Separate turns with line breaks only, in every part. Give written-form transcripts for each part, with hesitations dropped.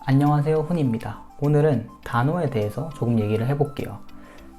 안녕하세요, 훈입니다. 오늘은 단어에 대해서 조금 얘기를 해볼게요.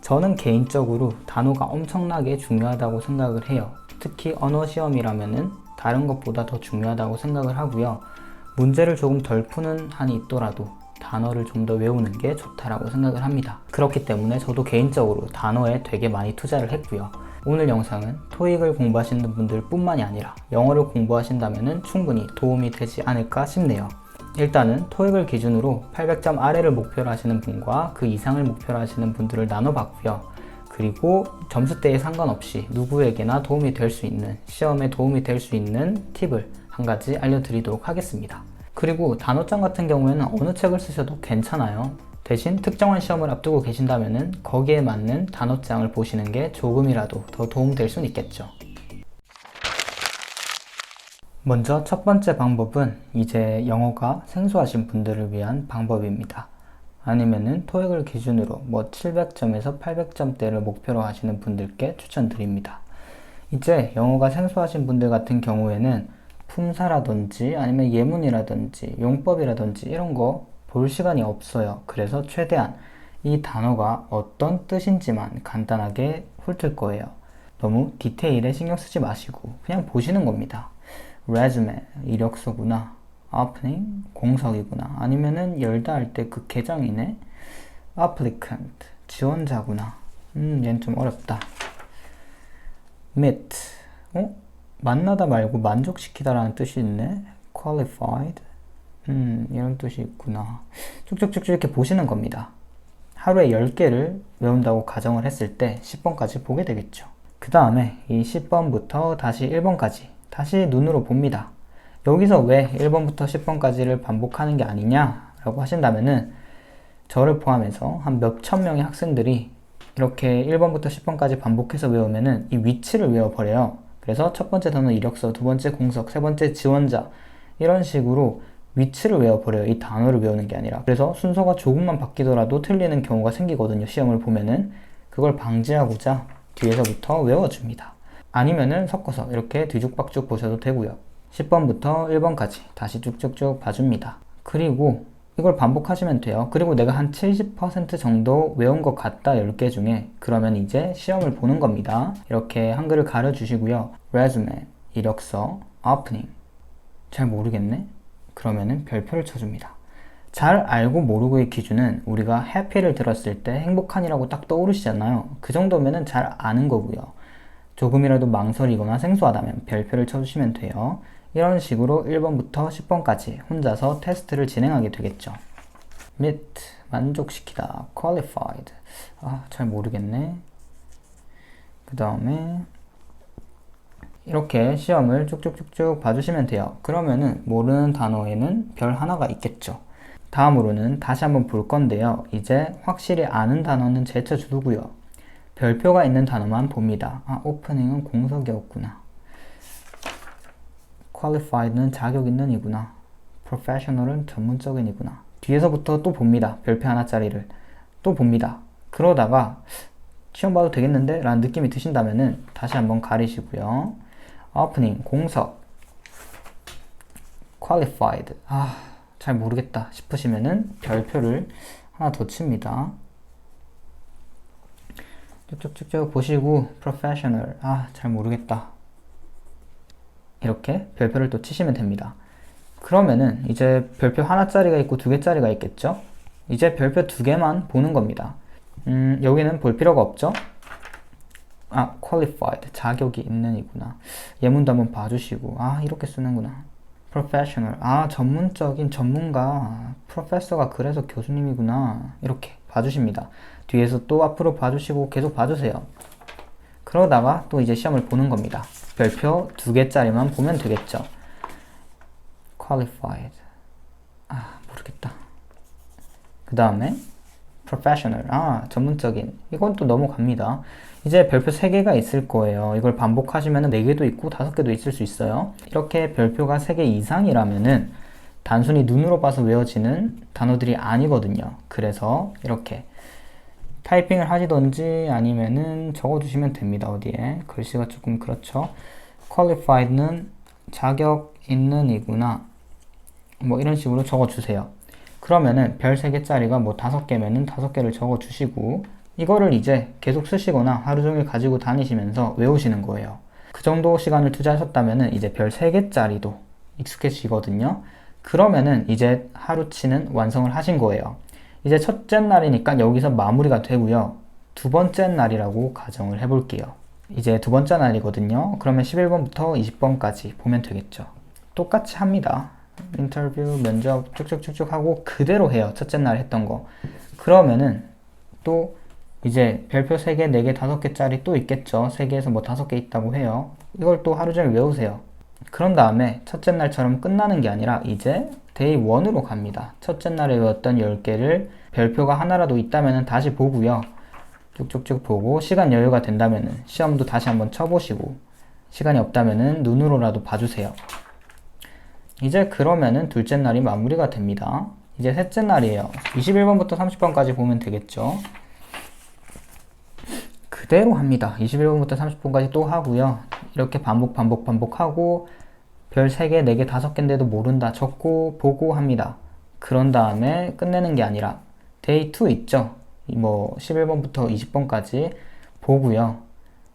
저는 개인적으로 단어가 엄청나게 중요하다고 생각을 해요. 특히 언어 시험이라면은 다른 것보다 더 중요하다고 생각을 하고요. 문제를 조금 덜 푸는 한이 있더라도 단어를 좀 더 외우는 게 좋다라고 생각을 합니다. 그렇기 때문에 저도 개인적으로 단어에 되게 많이 투자를 했고요. 오늘 영상은 토익을 공부하시는 분들 뿐만이 아니라 영어를 공부하신다면 충분히 도움이 되지 않을까 싶네요. 일단은 토익을 기준으로 800점 아래를 목표로 하시는 분과 그 이상을 목표로 하시는 분들을 나눠봤고요. 그리고 점수대에 상관없이 누구에게나 도움이 될 수 있는, 시험에 도움이 될 수 있는 팁을 한 가지 알려드리도록 하겠습니다. 그리고 단어장 같은 경우에는 어느 책을 쓰셔도 괜찮아요. 대신 특정한 시험을 앞두고 계신다면 거기에 맞는 단어장을 보시는 게 조금이라도 더 도움될 수는 있겠죠. 먼저 첫 번째 방법은 이제 영어가 생소하신 분들을 위한 방법입니다. 아니면은 토익을 기준으로 700점에서 800점대를 목표로 하시는 분들께 추천드립니다. 이제 영어가 생소하신 분들 같은 경우에는 품사라든지 아니면 예문이라든지 용법이라든지 이런 거 볼 시간이 없어요. 그래서 최대한 이 단어가 어떤 뜻인지만 간단하게 훑을 거예요. 너무 디테일에 신경 쓰지 마시고 그냥 보시는 겁니다. resume, 이력서구나. opening, 공석이구나. 아니면은 열다 할 때 그 계장이네. applicant, 지원자구나. 얘는 좀 어렵다. meet, 만나다 말고 만족시키다 라는 뜻이 있네. qualified, 이런 뜻이 있구나. 쭉쭉쭉 이렇게 보시는 겁니다. 하루에 10개를 외운다고 가정을 했을 때 10번까지 보게 되겠죠. 그 다음에 이 10번부터 다시 1번까지 다시 눈으로 봅니다. 여기서 왜 1번부터 10번까지를 반복하는 게 아니냐 라고 하신다면은 저를 포함해서 한 몇천 명의 학생들이 이렇게 1번부터 10번까지 반복해서 외우면은 이 위치를 외워버려요. 그래서 첫 번째 단어 이력서, 두 번째 공석, 세 번째 지원자 이런 식으로 위치를 외워버려요. 이 단어를 외우는 게 아니라. 그래서 순서가 조금만 바뀌더라도 틀리는 경우가 생기거든요. 시험을 보면은. 그걸 방지하고자 뒤에서부터 외워줍니다. 아니면은 섞어서 이렇게 뒤죽박죽 보셔도 되고요. 10번부터 1번까지 다시 쭉쭉쭉 봐줍니다. 그리고 이걸 반복하시면 돼요. 그리고 내가 한 70% 정도 외운 것 같다 10개 중에 그러면 이제 시험을 보는 겁니다. 이렇게 한글을 가려주시고요. resume, 이력서, opening 잘 모르겠네? 그러면은 별표를 쳐줍니다. 잘 알고 모르고의 기준은 우리가 happy를 들었을 때 행복한이라고 딱 떠오르시잖아요. 그 정도면은 잘 아는 거고요. 조금이라도 망설이거나 생소하다면 별표를 쳐주시면 돼요. 이런 식으로 1번부터 10번까지 혼자서 테스트를 진행하게 되겠죠. meet, 만족시키다, qualified, 잘 모르겠네. 그 다음에 이렇게 시험을 쭉쭉쭉쭉 봐주시면 돼요. 그러면은 모르는 단어에는 별 하나가 있겠죠. 다음으로는 다시 한번 볼 건데요. 이제 확실히 아는 단어는 제쳐두고요. 별표가 있는 단어만 봅니다. 오프닝은 공석이었구나. qualified는 자격 있는 이구나. professional은 전문적인 이구나. 뒤에서부터 또 봅니다. 별표 하나짜리를. 또 봅니다. 그러다가 시험 봐도 되겠는데? 라는 느낌이 드신다면은 다시 한번 가리시고요. opening, 공석, qualified. 잘 모르겠다 싶으시면은 별표를 하나 더 칩니다. 쭉쭉쭉 보시고 professional, 잘 모르겠다. 이렇게 별표를 또 치시면 됩니다. 그러면은 이제 별표 하나짜리가 있고 2개짜리가 있겠죠? 이제 별표 2개만 보는 겁니다. 여기는 볼 필요가 없죠? qualified, 자격이 있는 이구나. 예문도 한번 봐주시고, 이렇게 쓰는구나. professional, 전문적인 전문가. 프로페서가 그래서 교수님이구나. 이렇게 봐주십니다. 뒤에서 또 앞으로 봐주시고 계속 봐주세요. 그러다가 또 이제 시험을 보는 겁니다. 별표 2개짜리만 보면 되겠죠. qualified, 모르겠다. 그 다음에 professional, 전문적인. 이건 또 넘어갑니다. 이제 별표 3개가 있을 거예요. 이걸 반복하시면 4개도 있고 5개도 있을 수 있어요. 이렇게 별표가 3개 이상이라면은 단순히 눈으로 봐서 외워지는 단어들이 아니거든요. 그래서 이렇게 타이핑을 하시던지 아니면은 적어주시면 됩니다. 어디에. 글씨가 조금 그렇죠. qualified는 자격 있는 이구나. 이런 식으로 적어주세요. 그러면은 별 3개짜리가 뭐 5개면은 5개를 적어 주시고 이거를 이제 계속 쓰시거나 하루 종일 가지고 다니시면서 외우시는 거예요. 그 정도 시간을 투자하셨다면은 이제 별 3개짜리도 익숙해지거든요. 그러면은 이제 하루치는 완성을 하신 거예요. 이제 첫째 날이니까 여기서 마무리가 되고요. 두 번째 날이라고 가정을 해볼게요. 이제 두 번째 날이거든요. 그러면 11번부터 20번까지 보면 되겠죠. 똑같이 합니다. 인터뷰, 면접 쭉쭉쭉쭉 하고 그대로 해요. 첫째 날 했던 거. 그러면은 또 이제 별표 3개, 4개, 5개짜리 또 있겠죠. 3개에서 뭐 5개 있다고 해요. 이걸 또 하루 종일 외우세요. 그런 다음에 첫째 날처럼 끝나는 게 아니라 이제 데이 1으로 갑니다. 첫째 날에 외웠던 10개를 별표가 하나라도 있다면 다시 보고요. 쭉쭉쭉 보고 시간 여유가 된다면 시험도 다시 한번 쳐보시고 시간이 없다면 눈으로라도 봐주세요. 이제 그러면은 둘째 날이 마무리가 됩니다. 이제 셋째 날이에요. 21번부터 30번까지 보면 되겠죠. 그대로 합니다. 21번부터 30번까지 또 하고요. 이렇게 반복하고 별 3개, 4개, 5개인데도 모른다 적고 보고 합니다. 그런 다음에 끝내는 게 아니라 데이 2 있죠. 뭐 11번부터 20번까지 보고요.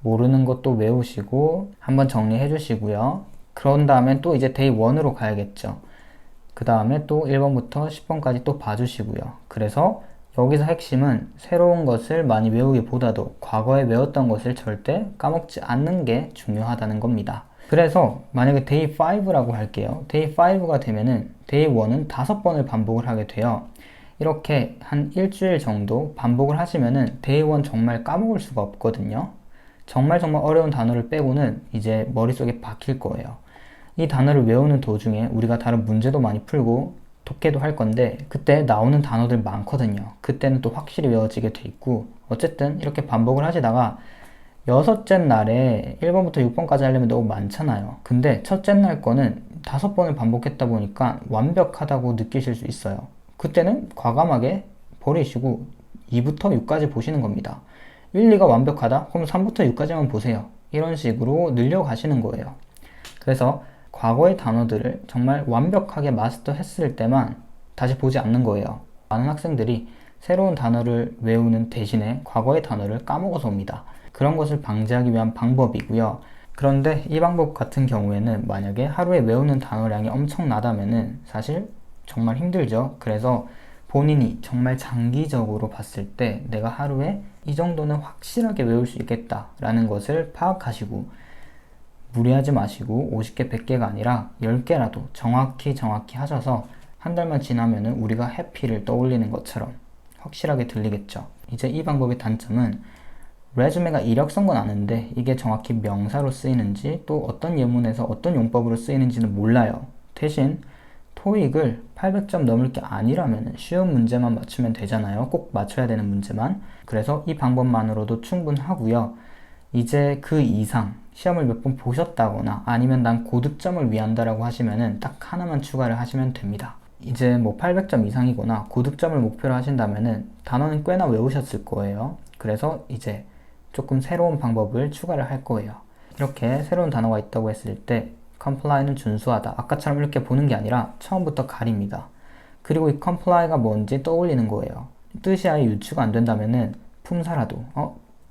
모르는 것도 외우시고 한번 정리해 주시고요. 그런 다음에 또 이제 데이 1으로 가야겠죠. 그 다음에 또 1번부터 10번까지 또 봐주시고요. 그래서 여기서 핵심은 새로운 것을 많이 외우기보다도 과거에 외웠던 것을 절대 까먹지 않는 게 중요하다는 겁니다. 그래서 만약에 데이 5라고 할게요. 데이 5가 되면은 데이 1은 5번을 반복을 하게 돼요. 이렇게 한 일주일 정도 반복을 하시면은 데이 1 정말 까먹을 수가 없거든요. 정말 어려운 단어를 빼고는 이제 머릿속에 박힐 거예요. 이 단어를 외우는 도중에 우리가 다른 문제도 많이 풀고 독해도 할 건데 그때 나오는 단어들 많거든요. 그때는 또 확실히 외워지게 돼 있고 어쨌든 이렇게 반복을 하시다가 여섯째 날에 1번부터 6번까지 하려면 너무 많잖아요. 근데 첫째 날 거는 5번을 반복했다 보니까 완벽하다고 느끼실 수 있어요. 그때는 과감하게 버리시고 2부터 6까지 보시는 겁니다. 1, 2가 완벽하다? 그럼 3부터 6까지만 보세요. 이런 식으로 늘려가시는 거예요. 그래서 과거의 단어들을 정말 완벽하게 마스터했을 때만 다시 보지 않는 거예요. 많은 학생들이 새로운 단어를 외우는 대신에 과거의 단어를 까먹어서 옵니다. 그런 것을 방지하기 위한 방법이고요. 그런데 이 방법 같은 경우에는 만약에 하루에 외우는 단어량이 엄청나다면은 사실 정말 힘들죠. 그래서 본인이 정말 장기적으로 봤을 때 내가 하루에 이 정도는 확실하게 외울 수 있겠다라는 것을 파악하시고 무리하지 마시고 50개, 100개가 아니라 10개라도 정확히 하셔서 한 달만 지나면은 우리가 해피를 떠올리는 것처럼 확실하게 들리겠죠. 이제 이 방법의 단점은 레주메가 이력서인 건 아는데 이게 정확히 명사로 쓰이는지 또 어떤 예문에서 어떤 용법으로 쓰이는지는 몰라요. 대신 토익을 800점 넘을 게 아니라면 쉬운 문제만 맞추면 되잖아요. 꼭 맞춰야 되는 문제만. 그래서 이 방법만으로도 충분하고요. 이제 그 이상 시험을 몇 번 보셨다거나 아니면 난 고득점을 위한다라고 하시면은 딱 하나만 추가를 하시면 됩니다. 이제 뭐 800점 이상이거나 고득점을 목표로 하신다면은 단어는 꽤나 외우셨을 거예요. 그래서 이제 조금 새로운 방법을 추가를 할 거예요. 이렇게 새로운 단어가 있다고 했을 때 comply는 준수하다. 아까처럼 이렇게 보는 게 아니라 처음부터 가립니다. 그리고 이 comply가 뭔지 떠올리는 거예요. 뜻이 아예 유추가 안 된다면은 품사라도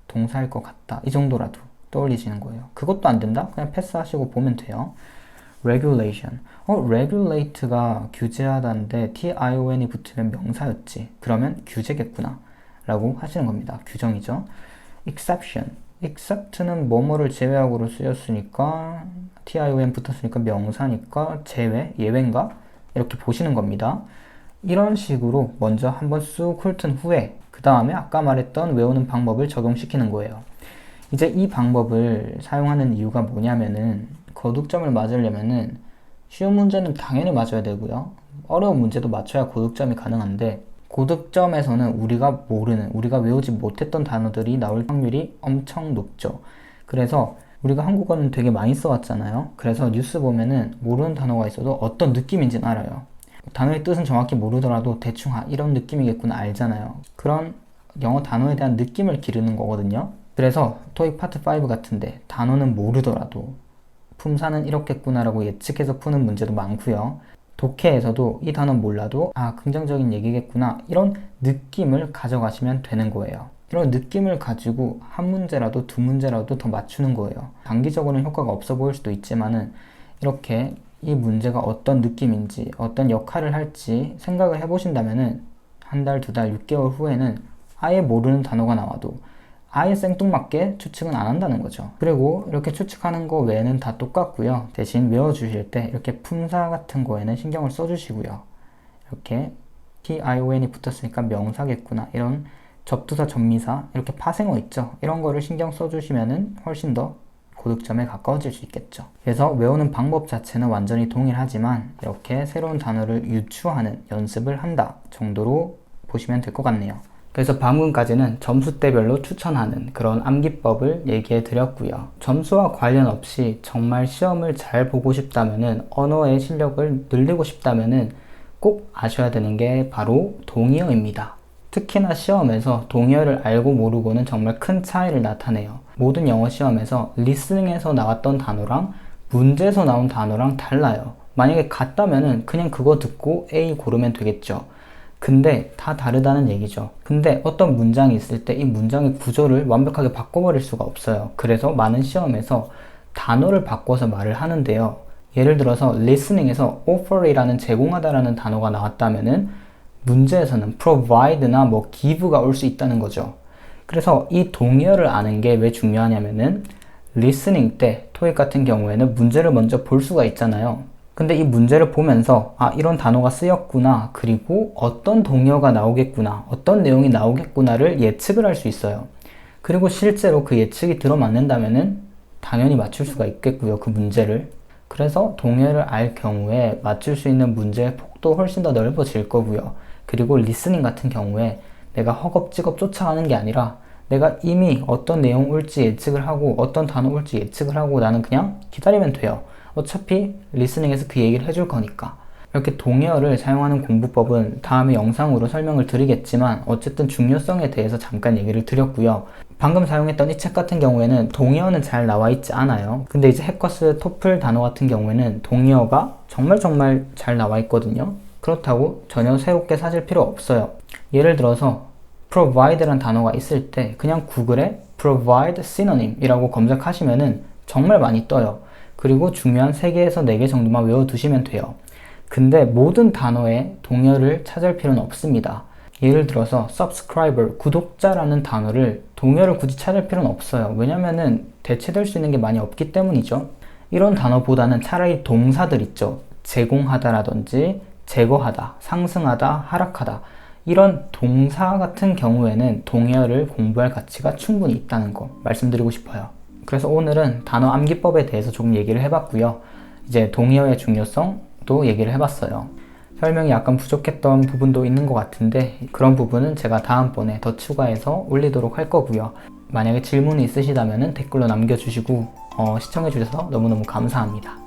동사일 것 같다. 이 정도라도 떠올리시는 거예요. 그것도 안 된다? 그냥 패스하시고 보면 돼요. regulation. regulate가 규제하다인데 tion이 붙으면 명사였지. 그러면 규제겠구나. 라고 하시는 겁니다. 규정이죠. exception. except는 뭐뭐를 제외하고로 쓰였으니까 tion 붙었으니까 명사니까 제외, 예외인가? 이렇게 보시는 겁니다. 이런 식으로 먼저 한번 쑥 훑은 후에 그 다음에 아까 말했던 외우는 방법을 적용시키는 거예요. 이제 이 방법을 사용하는 이유가 뭐냐면은 고득점을 맞으려면은 쉬운 문제는 당연히 맞아야 되고요. 어려운 문제도 맞춰야 고득점이 가능한데 고득점에서는 우리가 모르는, 우리가 외우지 못했던 단어들이 나올 확률이 엄청 높죠. 그래서 우리가 한국어는 되게 많이 써왔잖아요. 그래서 뉴스 보면은 모르는 단어가 있어도 어떤 느낌인지는 알아요. 단어의 뜻은 정확히 모르더라도 대충 이런 느낌이겠구나 알잖아요. 그런 영어 단어에 대한 느낌을 기르는 거거든요. 그래서 토익 파트 5 같은데 단어는 모르더라도 품사는 이렇겠구나라고 예측해서 푸는 문제도 많고요. 독해에서도 이 단어 몰라도 긍정적인 얘기겠구나 이런 느낌을 가져가시면 되는 거예요. 이런 느낌을 가지고 한 문제라도 두 문제라도 더 맞추는 거예요. 단기적으로는 효과가 없어 보일 수도 있지만은 이렇게 이 문제가 어떤 느낌인지 어떤 역할을 할지 생각을 해보신다면은 한 달, 두 달, 6개월 후에는 아예 모르는 단어가 나와도 아예 생뚱맞게 추측은 안 한다는 거죠. 그리고 이렇게 추측하는 거 외에는 다 똑같고요. 대신 외워주실 때 이렇게 품사 같은 거에는 신경을 써주시고요. 이렇게 tion이 붙었으니까 명사겠구나 이런 접두사, 접미사, 이렇게 파생어 있죠. 이런 거를 신경 써주시면은 훨씬 더 고득점에 가까워질 수 있겠죠. 그래서 외우는 방법 자체는 완전히 동일하지만 이렇게 새로운 단어를 유추하는 연습을 한다 정도로 보시면 될 것 같네요. 그래서 방금까지는 점수대별로 추천하는 그런 암기법을 얘기해 드렸고요. 점수와 관련 없이 정말 시험을 잘 보고 싶다면은 언어의 실력을 늘리고 싶다면은 꼭 아셔야 되는 게 바로 동의어입니다. 특히나 시험에서 동의어를 알고 모르고는 정말 큰 차이를 나타내요. 모든 영어 시험에서 리스닝에서 나왔던 단어랑 문제에서 나온 단어랑 달라요. 만약에 같다면은 그냥 그거 듣고 A 고르면 되겠죠. 근데 다 다르다는 얘기죠. 근데 어떤 문장이 있을 때 이 문장의 구조를 완벽하게 바꿔버릴 수가 없어요. 그래서 많은 시험에서 단어를 바꿔서 말을 하는데요. 예를 들어서 listening에서 offer이라는 제공하다라는 단어가 나왔다면은 문제에서는 provide나 뭐 give가 올 수 있다는 거죠. 그래서 이 동의어를 아는 게 왜 중요하냐면은 listening 때 토익 같은 경우에는 문제를 먼저 볼 수가 있잖아요. 근데 이 문제를 보면서 이런 단어가 쓰였구나, 그리고 어떤 동의어가 나오겠구나, 어떤 내용이 나오겠구나를 예측을 할 수 있어요. 그리고 실제로 그 예측이 들어맞는다면은 당연히 맞출 수가 있겠고요, 그 문제를. 그래서 동의어를 알 경우에 맞출 수 있는 문제의 폭도 훨씬 더 넓어질 거고요. 그리고 리스닝 같은 경우에 내가 허겁지겁 쫓아가는 게 아니라 내가 이미 어떤 내용 올지 예측을 하고 어떤 단어 올지 예측을 하고 나는 그냥 기다리면 돼요. 어차피 리스닝에서 그 얘기를 해줄 거니까. 이렇게 동의어를 사용하는 공부법은 다음에 영상으로 설명을 드리겠지만 어쨌든 중요성에 대해서 잠깐 얘기를 드렸고요. 방금 사용했던 이 책 같은 경우에는 동의어는 잘 나와 있지 않아요. 근데 이제 해커스 토플 단어 같은 경우에는 동의어가 정말 잘 나와 있거든요. 그렇다고 전혀 새롭게 사실 필요 없어요. 예를 들어서 provide라는 단어가 있을 때 그냥 구글에 provide synonym 이라고 검색하시면은 정말 많이 떠요. 그리고 중요한 3개에서 4개 정도만 외워두시면 돼요. 근데 모든 단어에 동의어를 찾을 필요는 없습니다. 예를 들어서 subscriber, 구독자라는 단어를 동의어를 굳이 찾을 필요는 없어요. 왜냐면은 대체될 수 있는 게 많이 없기 때문이죠. 이런 단어보다는 차라리 동사들 있죠. 제공하다라든지 제거하다, 상승하다, 하락하다 이런 동사 같은 경우에는 동의어를 공부할 가치가 충분히 있다는 거 말씀드리고 싶어요. 그래서 오늘은 단어 암기법에 대해서 조금 얘기를 해봤고요. 이제 동의어의 중요성도 얘기를 해봤어요. 설명이 약간 부족했던 부분도 있는 것 같은데 그런 부분은 제가 다음번에 더 추가해서 올리도록 할 거고요. 만약에 질문이 있으시다면 댓글로 남겨주시고 시청해주셔서 너무너무 감사합니다.